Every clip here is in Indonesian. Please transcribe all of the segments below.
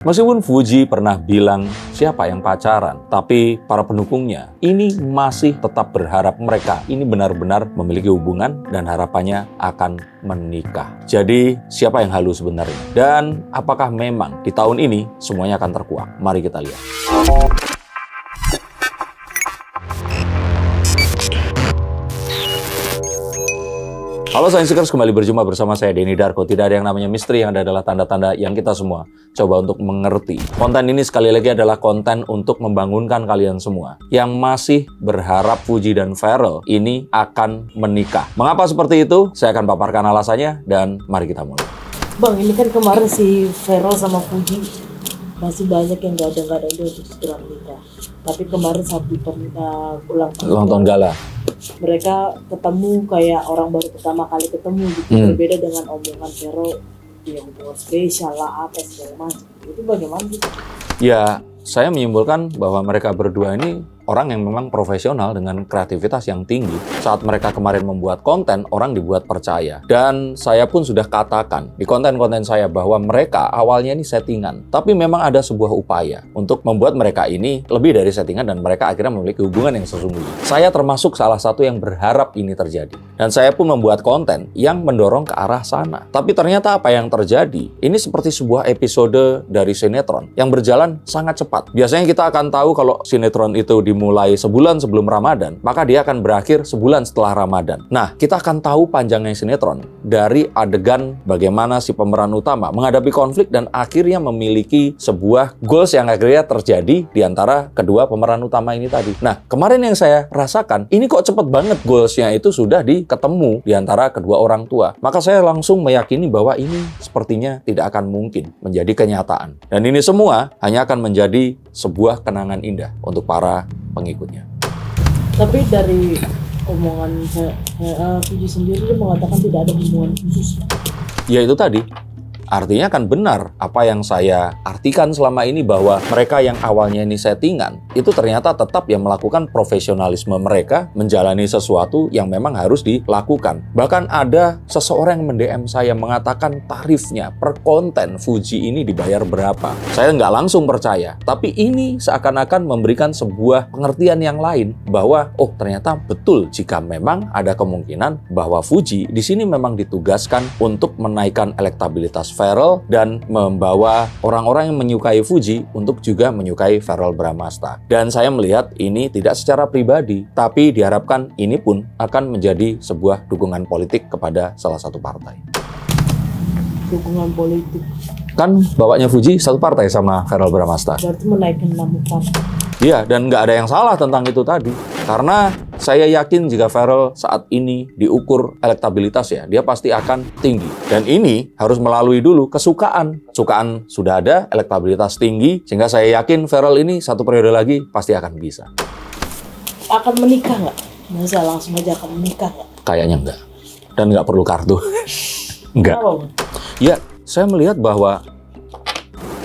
Meskipun Fuji pernah bilang siapa yang pacaran, tapi para pendukungnya ini masih tetap berharap mereka ini benar-benar memiliki hubungan dan harapannya akan menikah. Jadi siapa yang halu sebenarnya? Dan apakah memang di tahun ini semuanya akan terkuak? Mari kita lihat. Halo Sainsikers, kembali berjumpa bersama saya Denny Darko. Tidak ada yang namanya misteri, yang ada adalah tanda-tanda yang kita semua coba untuk mengerti. Konten ini sekali lagi adalah konten untuk membangunkan kalian semua yang masih berharap Fuji dan Pharrell ini akan menikah. Mengapa seperti itu? Saya akan paparkan alasannya dan mari kita mulai. Bang, ini kan kemarin si Pharrell sama Fuji masih banyak yang nggak ada ide untuk segera menikah. Tapi kemarin saat di ulang tahun gala, mereka ketemu kayak orang baru pertama kali ketemu gitu. Berbeda dengan omongan Pharrell, dia hubungan spesial lah apa segala macam. Itu bagaimana gitu? Ya, saya menyimpulkan bahwa mereka berdua ini orang yang memang profesional dengan kreativitas yang tinggi. Saat mereka kemarin membuat konten, orang dibuat percaya. Dan saya pun sudah katakan di konten-konten saya bahwa mereka awalnya ini settingan. Tapi memang ada sebuah upaya untuk membuat mereka ini lebih dari settingan dan mereka akhirnya memiliki hubungan yang sesungguhnya. Saya termasuk salah satu yang berharap ini terjadi. Dan saya pun membuat konten yang mendorong ke arah sana. Tapi ternyata apa yang terjadi? Ini seperti sebuah episode dari sinetron yang berjalan sangat cepat. Biasanya kita akan tahu kalau sinetron itu dimulai sebulan sebelum Ramadan, maka dia akan berakhir sebulan setelah Ramadan. Nah, kita akan tahu panjangnya sinetron dari adegan bagaimana si pemeran utama menghadapi konflik dan akhirnya memiliki sebuah goals yang akhirnya terjadi di antara kedua pemeran utama ini tadi. Nah, kemarin yang saya rasakan, ini kok cepet banget goalsnya itu sudah ketemu di antara kedua orang tua. Maka saya langsung meyakini bahwa ini sepertinya tidak akan mungkin menjadi kenyataan. Dan ini semua hanya akan menjadi sebuah kenangan indah untuk para pengikutnya. Tapi dari omongan Fuji sendiri dia mengatakan tidak ada hubungan khusus. Ya itu tadi. Artinya kan benar apa yang saya artikan selama ini bahwa mereka yang awalnya ini settingan, itu ternyata tetap yang melakukan profesionalisme mereka menjalani sesuatu yang memang harus dilakukan. Bahkan ada seseorang yang mend-DM saya mengatakan tarifnya per konten Fuji ini dibayar berapa. Saya nggak langsung percaya, tapi ini seakan-akan memberikan sebuah pengertian yang lain bahwa oh ternyata betul jika memang ada kemungkinan bahwa Fuji di sini memang ditugaskan untuk menaikkan elektabilitas Pharrell dan membawa orang-orang yang menyukai Fuji untuk juga menyukai Pharrell Bramasta. Dan saya melihat ini tidak secara pribadi, tapi diharapkan ini pun akan menjadi sebuah dukungan politik kepada salah satu partai. Dukungan politik? Kan bapaknya Fuji satu partai sama Pharrell Bramasta. Berarti menaikkan nama partai. Iya, dan nggak ada yang salah tentang itu tadi. Karena saya yakin jika Pharrell saat ini diukur elektabilitas ya, dia pasti akan tinggi. Dan ini harus melalui dulu kesukaan. Kesukaan sudah ada, elektabilitas tinggi, sehingga saya yakin Pharrell ini satu periode lagi pasti akan bisa. Akan menikah nggak? Masa langsung aja akan menikah nggak? Kayaknya enggak. Dan nggak perlu kartu. Enggak. Ya, saya melihat bahwa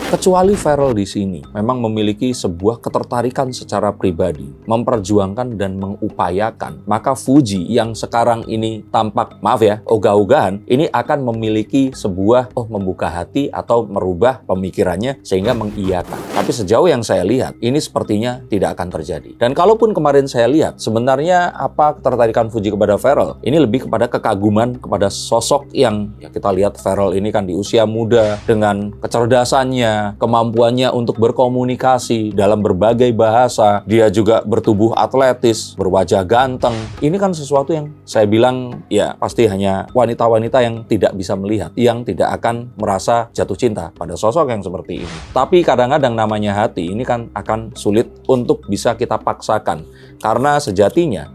kecuali Pharrell di sini memang memiliki sebuah ketertarikan secara pribadi, memperjuangkan dan mengupayakan, maka Fuji yang sekarang ini tampak, maaf ya, ogah-ogahan, ini akan memiliki sebuah membuka hati atau merubah pemikirannya sehingga mengiyakan. Tapi sejauh yang saya lihat, ini sepertinya tidak akan terjadi. Dan kalaupun kemarin saya lihat, sebenarnya apa ketertarikan Fuji kepada Pharrell? Ini lebih kepada kekaguman kepada sosok yang ya kita lihat Pharrell ini kan di usia muda dengan kecerdasannya, kemampuannya untuk berkomunikasi dalam berbagai bahasa, dia juga bertubuh atletis, berwajah ganteng. Ini kan sesuatu yang saya bilang ya pasti hanya wanita-wanita yang tidak bisa melihat, yang tidak akan merasa jatuh cinta pada sosok yang seperti ini. Tapi kadang-kadang namanya hati ini kan akan sulit untuk bisa kita paksakan, karena sejatinya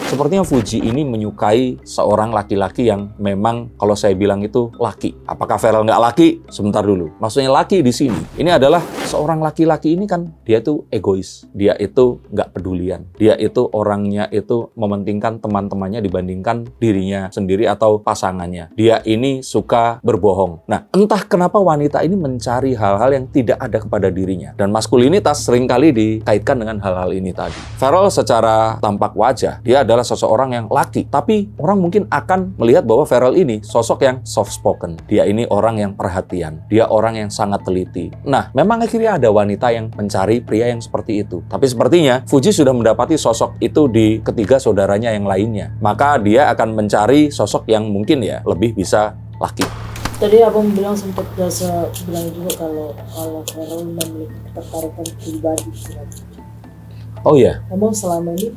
sepertinya Fuji ini menyukai seorang laki-laki yang memang kalau saya bilang itu laki. Apakah Pharrell nggak laki? Sebentar dulu. Maksudnya laki di sini. Ini adalah seorang laki-laki ini kan dia itu egois, dia itu nggak pedulian, dia itu orangnya itu mementingkan teman-temannya dibandingkan dirinya sendiri atau pasangannya. Dia ini suka berbohong. Nah, entah kenapa wanita ini mencari hal-hal yang tidak ada kepada dirinya. Dan maskulinitas seringkali dikaitkan dengan hal-hal ini tadi. Farrell secara tampak wajah, dia adalah seseorang yang laki. Tapi orang mungkin akan melihat bahwa Farrell ini sosok yang soft spoken. Dia ini orang yang perhatian. Dia orang yang sangat teliti. Nah, memang akhirnya ada wanita yang mencari pria yang seperti itu. Tapi sepertinya Fuji sudah mendapati sosok itu di ketiga saudaranya yang lainnya. Maka dia akan mencari sosok yang mungkin ya lebih bisa laki. Tadi abang bilang sempat bilang juga kalau Farrell memiliki ketertarikan pribadi. Oh iya, Emang selama ini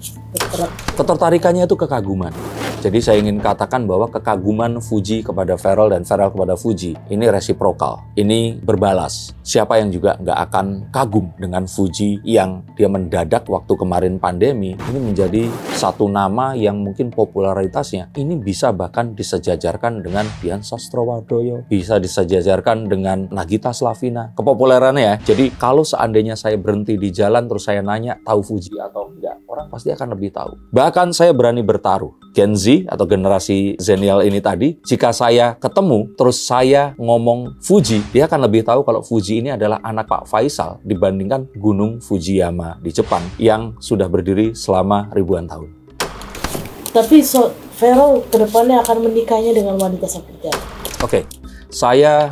ketertarikannya itu kekaguman. Jadi saya ingin katakan bahwa kekaguman Fuji kepada Farrell dan Farrell kepada Fuji ini resiprokal, ini berbalas. Siapa yang juga nggak akan kagum dengan Fuji yang dia mendadak waktu kemarin pandemi, ini menjadi satu nama yang mungkin popularitasnya ini bisa bahkan disejajarkan dengan Dian Sastrowardoyo, bisa disejajarkan dengan Nagita Slavina. Kepopulerannya ya, jadi kalau seandainya saya berhenti di jalan terus saya nanya tahu Fuji atau enggak, orang pasti akan lebih tahu. Bahkan saya berani bertaruh, Gen Z atau generasi Zenial ini tadi, jika saya ketemu terus saya ngomong Fuji, dia akan lebih tahu kalau Fuji ini adalah anak Pak Faisal dibandingkan Gunung Fujiyama di Jepang yang sudah berdiri selama ribuan tahun. Tapi Farrell kedepannya akan menikahnya dengan wanita seperti apa? Oke, saya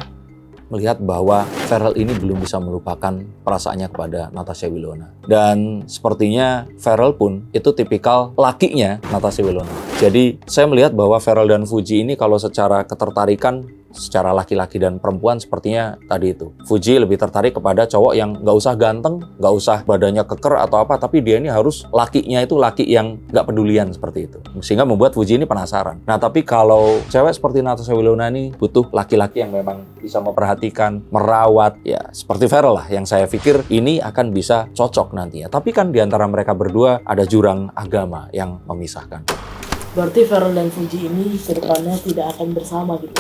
melihat bahwa Farrell ini belum bisa melupakan perasaannya kepada Natasha Wilona. Dan sepertinya Farrell pun itu tipikal lakinya Natasha Wilona. Jadi saya melihat bahwa Farrell dan Fuji ini kalau secara ketertarikan, secara laki-laki dan perempuan sepertinya tadi itu. Fuji lebih tertarik kepada cowok yang nggak usah ganteng, nggak usah badannya keker atau apa, tapi dia ini harus lakinya itu laki yang nggak pedulian seperti itu. Sehingga membuat Fuji ini penasaran. Nah tapi kalau cewek seperti Natasha Wilona ini butuh laki-laki yang memang bisa memperhatikan, merawat, ya seperti Farrell lah yang saya pikir ini akan bisa cocok nantinya. Tapi kan di antara mereka berdua ada jurang agama yang memisahkan. Berarti Farrell dan Fuji ini kedepannya tidak akan bersama gitu.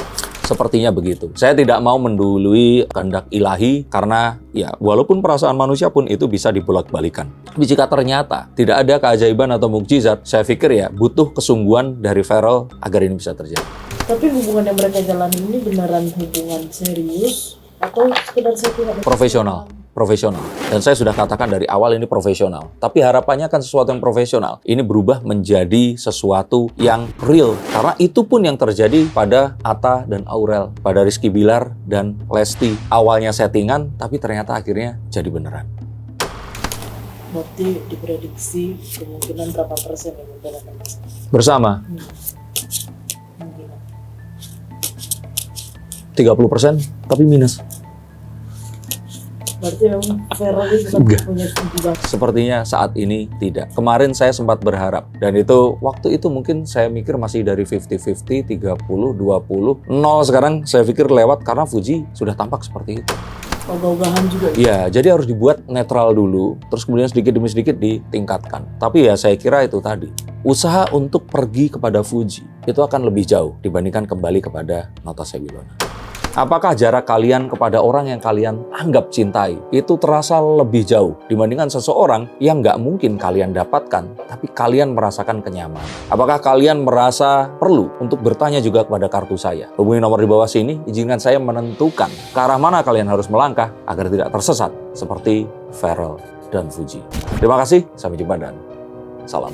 Sepertinya begitu. Saya tidak mau mendului kehendak ilahi karena ya walaupun perasaan manusia pun itu bisa dibolak-balikan. Tapi jika ternyata tidak ada keajaiban atau mukjizat, saya pikir ya butuh kesungguhan dari Farrell agar ini bisa terjadi. Tapi hubungan yang mereka jalani ini beneran hubungan serius atau sekedar settingan? Profesional. Dan saya sudah katakan dari awal ini profesional. Tapi harapannya kan sesuatu yang profesional. Ini berubah menjadi sesuatu yang real. Karena itu pun yang terjadi pada Atta dan Aurel. Pada Rizky Bilar dan Lesti. Awalnya settingan, tapi ternyata akhirnya jadi beneran. Berarti diprediksi kemungkinan berapa persen yang mungkin akan Bersama. mungkin. 30%, tapi minus. Berarti memang Farrell ini tetap punya tinggi banget. Sepertinya saat ini tidak. Kemarin saya sempat berharap. Dan itu waktu itu mungkin saya mikir masih dari 50-50, 30, 20, 0 sekarang saya pikir lewat karena Fuji sudah tampak seperti itu. Ogah-ogahan juga. Iya, jadi harus dibuat netral dulu, terus kemudian sedikit demi sedikit ditingkatkan. Tapi ya saya kira itu tadi. Usaha untuk pergi kepada Fuji itu akan lebih jauh dibandingkan kembali kepada Natasha Wilona. Apakah jarak kalian kepada orang yang kalian anggap cintai itu terasa lebih jauh dibandingkan seseorang yang nggak mungkin kalian dapatkan, tapi kalian merasakan kenyamanan? Apakah kalian merasa perlu untuk bertanya juga kepada kartu saya? Hubungi nomor di bawah sini, izinkan saya menentukan ke arah mana kalian harus melangkah agar tidak tersesat seperti Farrell dan Fuji. Terima kasih, sampai jumpa dan salam.